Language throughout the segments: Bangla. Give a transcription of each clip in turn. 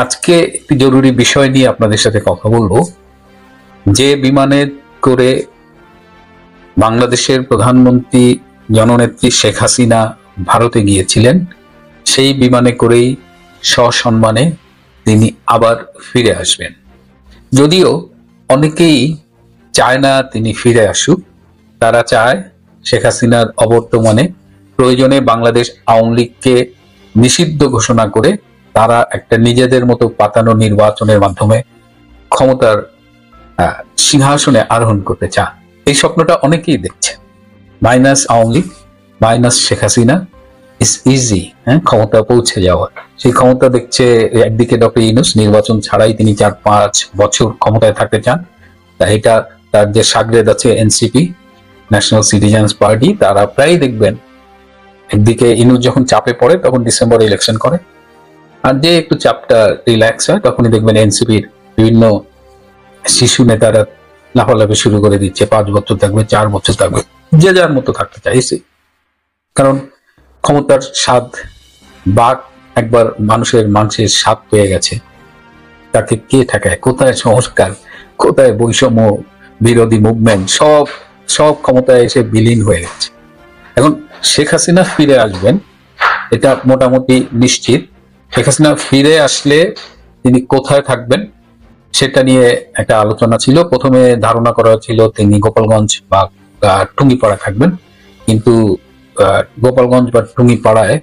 আজকে একটি জরুরি বিষয় নিয়ে আপনাদের সাথে কথা বলবো। যে বিমানে করে বাংলাদেশের প্রধানমন্ত্রী জননেত্রী শেখ হাসিনা ভারতে গিয়েছিলেন, সেই বিমানে করেই সসম্মানে তিনি আবার ফিরে আসবেন। যদিও অনেকেই চায় না তিনি ফিরে আসুক, তারা চায় শেখ হাসিনার অবর্তমানে প্রয়োজনে বাংলাদেশ আওয়ামী লীগকে নিষিদ্ধ ঘোষণা করে তারা একটা নিজেদের মতো পাতানো নির্বাচনের মাধ্যমে ক্ষমতার সিংহাসনে আরোহণ করতে চান। এই স্বপ্নটা অনেকেই দেখছে। Minus Awami League, minus Sheikh Hasina is easy, ক্ষমতা পৌঁছে যাওয়ার। সেই ক্ষমতা দেখছে একদিকে ডক্টর ইউনূস নির্বাচন ছাড়াই তিনি 4-5 বছর ক্ষমতায় থাকতে চান। এটা তার যে সাগরেদ আছে এনসিপি, ন্যাশনাল সিটিজেন্স পার্টি, তারা প্রায় দেখবেন একদিকে ইউনূস যখন চাপে পড়ে তখন ডিসেম্বরে ইলেকশন করে, আর যে একটু চাপটা রিল্যাক্স হয় তখনই দেখবেন এনসিপির বিভিন্ন শিশু নেতারা লাফালাফি শুরু করে দিচ্ছে। 5 বছর থাকবে, 4 বছর থাকবে, যে যার মতো থাকতে চাইছে। কারণ ক্ষমতার স্বাদ বাঘ একবার মানুষের স্বাদ পেয়ে গেছে, তাকে কে ঠেকায়? কোথায় সংস্কার, কোথায় বৈষম্য বিরোধী মুভমেন্ট, সব ক্ষমতায় এসে বিলীন হয়ে গেছে। এখন শেখ হাসিনা ফিরে আসবেন, এটা মোটামুটি নিশ্চিত। শেখ হাসিনা ফিরে আসলে তিনি কোথায় থাকবেন সেটা নিয়ে একটা আলোচনা ছিল। প্রথমে ধারণা করা ছিল তিনি গোপালগঞ্জ বা টুঙ্গিপাড়া থাকবেন, কিন্তু গোপালগঞ্জ বা টুঙ্গিপাড়ায়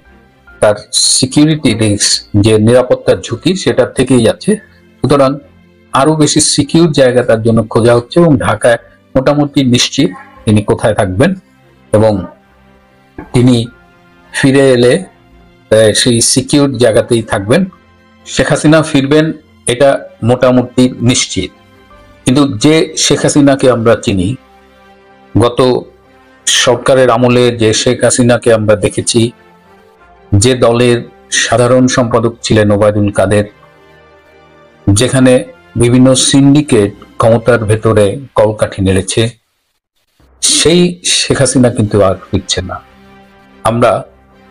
তার সিকিউরিটি রিস্ক, যে নিরাপত্তার ঝুঁকি, সেটা থেকেই যাচ্ছে। সুতরাং আরো বেশি সিকিউর জায়গা তার জন্য খোঁজা হচ্ছে এবং ঢাকায় মোটামুটি নিশ্চিত তিনি কোথায় থাকবেন এবং তিনি ফিরে এলে সেই সিকিউর জায়গাতেই থাকবেন। শেখ হাসিনা ফিরবেন এটা মোটামুটি নিশ্চিত। কিন্তু যে শেখ হাসিনাকে আমরা চিনি, গত সরকারের আমলে যে শেখ হাসিনাকে আমরা দেখেছি, যে দলের সাধারণ সম্পাদক ছিলেন ওবায়দুল কাদের, যেখানে বিভিন্ন সিন্ডিকেট ক্ষমতার ভেতরে কলকাঠি নেড়েছে, সেই শেখ হাসিনা কিন্তু আর ফিরছে না। আমরা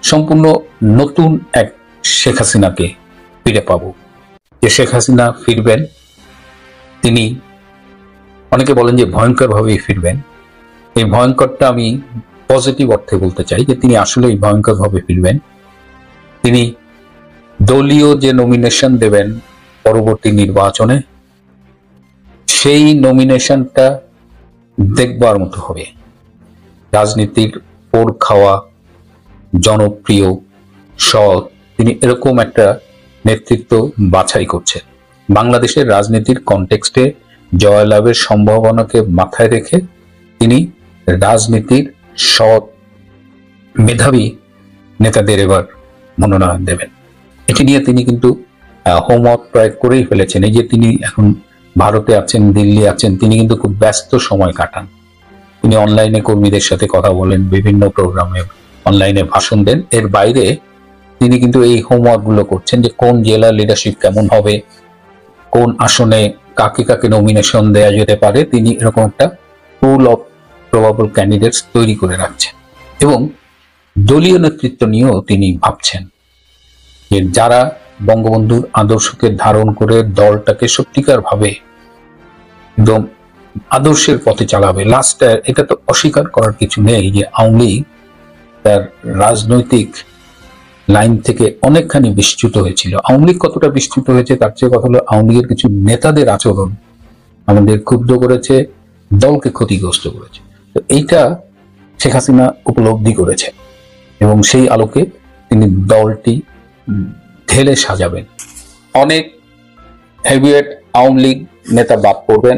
সম্পূর্ণ নতুন এক শেখ হাসিনাকে ফিরে পাবো। যে শেখ হাসিনা ফিরবেন তিনি, অনেকে বলেন যে ভয়ঙ্কর ভাবেই ফিরবেন। এই ভয়ঙ্করটা আমি পজিটিভ অর্থে বলতে চাই, যে তিনি আসলেই ভয়ঙ্কর ভাবে ফিরবেন। তিনি দলীয় যে নমিনেশন দেবেন পরবর্তী নির্বাচনে, সেই নমিনেশনটা দেখবার মতো হবে। রাজনীতির পোড় খাওয়া, জনপ্রিয়, সৎ, তিনি এরকম একটা নেতৃত্ব বাছাই করছেন। বাংলাদেশের রাজনীতির কনটেক্সটে জয়লাভের সম্ভাবনাকে মাথায় রেখে তিনি রাজনীতির সৎ, মেধাবী নেতাদের এবার মনোনয়ন দেবেন। এটি নিয়ে তিনি কিন্তু হোমওয়ার্ক প্রায় করেই ফেলেছেন। এই যে তিনি এখন ভারতে আছেন, দিল্লি আছেন, তিনি কিন্তু খুব ব্যস্ত সময় কাটান। তিনি অনলাইনে কর্মীদের সাথে কথা বলেন, বিভিন্ন প্রোগ্রামে অনলাইনে ভাষণ দেন। এর বাইরে তিনি কিন্তু এই হোমওয়ার্ক গুলো করছেন যে কোন জেলার লিডারশিপ কেমন হবে, কোন আসনে কাকে কাকে নমিনেশন দেওয়া যেতে পারে। তিনি এরকম একটা পুল অফ প্রবাবল ক্যান্ডিডেটস তৈরি করে রাখছেন এবং দলীয় নেতৃত্ব নিয়েও তিনি ভাবছেন যে যারা বঙ্গবন্ধুর আদর্শকে ধারণ করে দলটাকে সত্যিকার ভাবে একদম আদর্শের পথে চালাবে। লাস্টে এটা তো অস্বীকার করার কিছু নেই যে আওয়ামী লীগ তার রাজনৈতিক লাইন থেকে অনেকখানি বিচ্যুত হয়েছিল। আওয়ামী লীগ কতটা বিচ্যুত হয়েছে তার চেয়ে কথা হলো আওয়ামী লীগের কিছু নেতাদের আচরণ আমাদের ক্ষুব্ধ করেছে, দলকে ক্ষতিগ্রস্ত করেছে। তো এইটা শেখ হাসিনা উপলব্ধি করেছে এবং সেই আলোকে তিনি দলটি ঢেলে সাজাবেন। অনেক হেভিওয়েট আওয়ামী লীগ নেতা বাদ পড়বেন।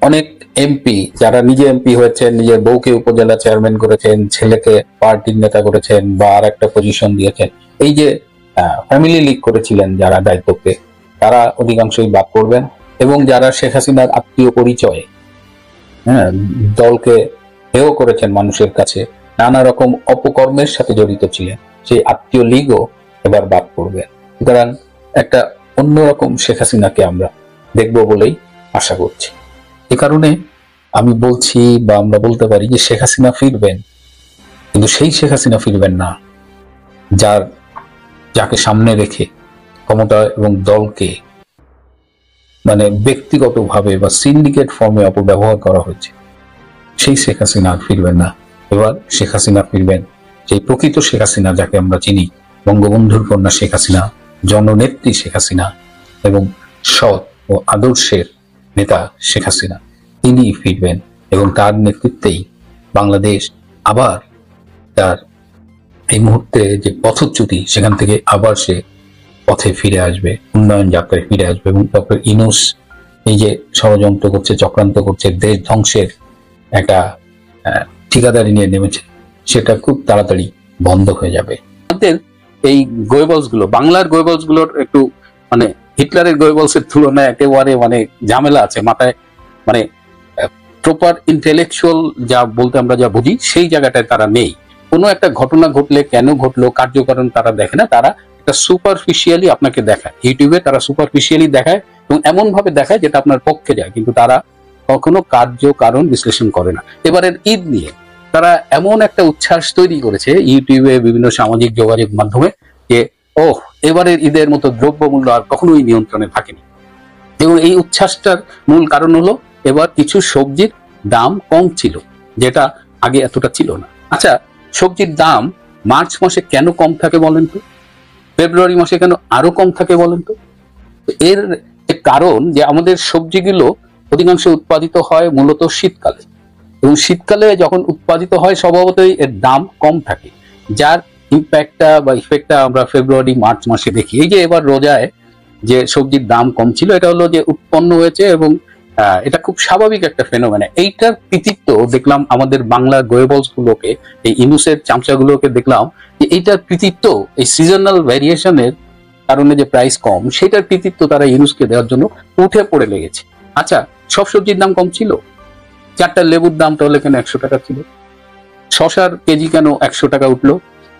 অনেক এমপি যারা নিজে এমপি হয়েছেন, নিজের বউকে উপজেলা চেয়ারম্যান করেছেন, ছেলেকে পার্টির নেতা করেছেন বা আর একটা পজিশন দিয়েছেন, এই যে ফ্যামিলি লীগ করেছিলেন যারা দায়িত্বকে, তারা অধিকাংশই বাদ পড়বেন। এবং যারা শেখ হাসিনার আত্মীয় পরিচয়ে দলকে হেয় করেছেন মানুষের কাছে, নানা রকম অপকর্মের সাথে জড়িত ছিলেন, সেই আত্মীয় লীগও এবার বাদ পড়বে। সুতরাং একটা অন্যরকম শেখ হাসিনাকে আমরা দেখব বলেই আশা করছি। এ কারণে আমি বলছি বা আমরা বলতে পারি যে শেখ হাসিনা ফিরবেন, কিন্তু সেই শেখ হাসিনা ফিরবেন না যাকে সামনে রেখে ক্ষমতা এবং দলকে মানে ব্যক্তিগতভাবে বা সিন্ডিকেট ফর্মে অপব্যবহার করা হয়েছে, সেই শেখ হাসিনা আর ফিরবেন না। এবার শেখ হাসিনা ফিরবেন সেই প্রকৃত শেখ হাসিনা, যাকে আমরা চিনি, বঙ্গবন্ধুর কন্যা শেখ হাসিনা, জননেত্রী শেখ হাসিনা এবং সৎ ও আদর্শের নেতা শেখ হাসিনা। তিনি ফিরবেন এবং তার নেতৃত্বেই বাংলাদেশ আবার তার এই মুহূর্তে যে পথচ্যুতি, সেখান থেকে আবার সে পথে ফিরে আসবে, উন্নয়ন যাত্রায় ফিরে আসবে। এবং ডক্টর ইউনূস এই যে ষড়যন্ত্র করছে, চক্রান্ত করছে, দেশ ধ্বংসের একটা ঠিকাদারি নিয়ে নেমেছে, সেটা খুব তাড়াতাড়ি বন্ধ হয়ে যাবে। আমাদের এই গোয়েবলস গুলো, বাংলার গোয়েবলস গুলোর একটু মানে হিটলারের গোয়েবলস এর তুলনায় একেবারে মানে ঝামেলা আছে মাথায়, মানে প্রপার ইন্টেলেকচুয়াল যা বলতে আমরা যা বুঝি সেই জায়গাটায় তারা নেই। কোনো একটা ঘটনা ঘটলে কেন ঘটলো, কার্যকারণ তারা দেখে না, তারা একটা সুপারফিশিয়ালি আপনাকে দেখায়। ইউটিউবে তারা সুপারফিশিয়ালি দেখায় এবং এমন ভাবে দেখায় যেটা আপনার পক্ষে যায়, কিন্তু তারা কখনো কার্যকারণ বিশ্লেষণ করে না। এবারের ঈদ নিয়ে তারা এমন একটা উচ্ছ্বাস তৈরি করেছে ইউটিউবে, বিভিন্ন সামাজিক যোগাযোগ মাধ্যমে, যে এবারের ঈদের মতো দ্রব্যমূল্য আর কখনোই নিয়ন্ত্রণে থাকেনি। এবং এই উচ্ছ্বাসটার মূল কারণ হলো এবার কিছু সবজির দাম কম ছিল, যেটা আগে এতটা ছিল না। আচ্ছা, সবজির দাম মার্চ মাসে কেন কম থাকে বলেন তো? ফেব্রুয়ারি মাসে কেন আরো কম থাকে বলেন তো? এর কারণ যে আমাদের সবজিগুলো অধিকাংশ উৎপাদিত হয় মূলত শীতকালে, এবং শীতকালে যখন উৎপাদিত হয় স্বভাবতই এর দাম কম থাকে, যার ইম্প্যাক্টটা বা ইফেক্টটা আমরা ফেব্রুয়ারি মার্চ মাসে দেখি। এই যে এবার রোজায় যে সবজির দাম কম ছিল, এটা হলো যে উৎপন্ন হয়েছে এবং এটা খুব স্বাভাবিক একটা ফেনোমেনা। এইটার কৃতিত্ব দেখলাম আমাদের বাংলা গোয়েবলস গুলোকে, এই ইউনূসের চামচাগুলোকে দেখলাম যে এইটার কৃতিত্ব এই সিজনাল ভ্যারিয়েশনের কারণে যে প্রাইস কম, সেটার কৃতিত্ব তারা ইউনূসকে দেওয়ার জন্য উঠে পড়ে লেগেছে। আচ্ছা, সব সবজির দাম কম ছিল? চারটা লেবুর দাম তাহলে কেন 100 টাকা ছিল? শশার কেজি কেন 100 টাকা উঠলো?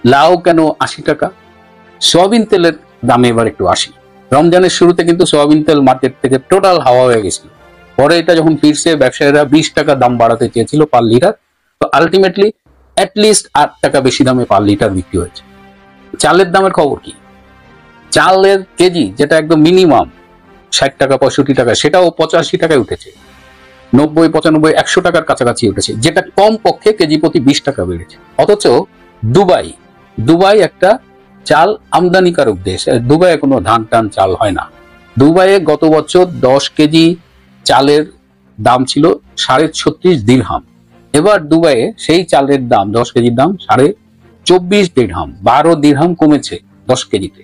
লাউ কেন 80 টাকা? সয়াবিন তেলের দামে এবার একটু আসি। রমজানের শুরুতে কিন্তু সয়াবিন তেল মার্কেট থেকে টোটাল হাওয়া হয়ে গেছিল। পরে এটা যখন ফিরছে, ব্যবসায়ীরা 20 টাকা দাম বাড়াতে চেয়েছিল পার লিটার, তো আলটিমেটলি অ্যাটলিস্ট 8 টাকা বেশি দামে পার লিটার বিক্রি হয়েছে। চালের দামের খবর কি? চালের কেজি যেটা একদম মিনিমাম 60 টাকা 65 টাকা, সেটাও 85 টাকায় উঠেছে, 90 95 100 টাকার কাছাকাছি উঠেছে, যেটা কম পক্ষে কেজি প্রতি 20 টাকা বেড়েছে। অথচ দুবাই একটা চাল আমদানিকারক দেশ, দুবাইয়ে কোনো ধান টান চাল হয় না। দুবাইয়ে গত বছর 10 কেজি চালের দাম ছিল 36.5 দিরহাম। এবার দুবাইয়ে সেই চালের দাম 10 কেজির দাম 24.5 দিরহাম, 12 দিরহাম কমেছে 10 কেজিতে।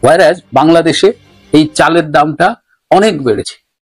ওয়ারাজ বাংলাদেশে এই চালের দামটা অনেক বেড়েছে।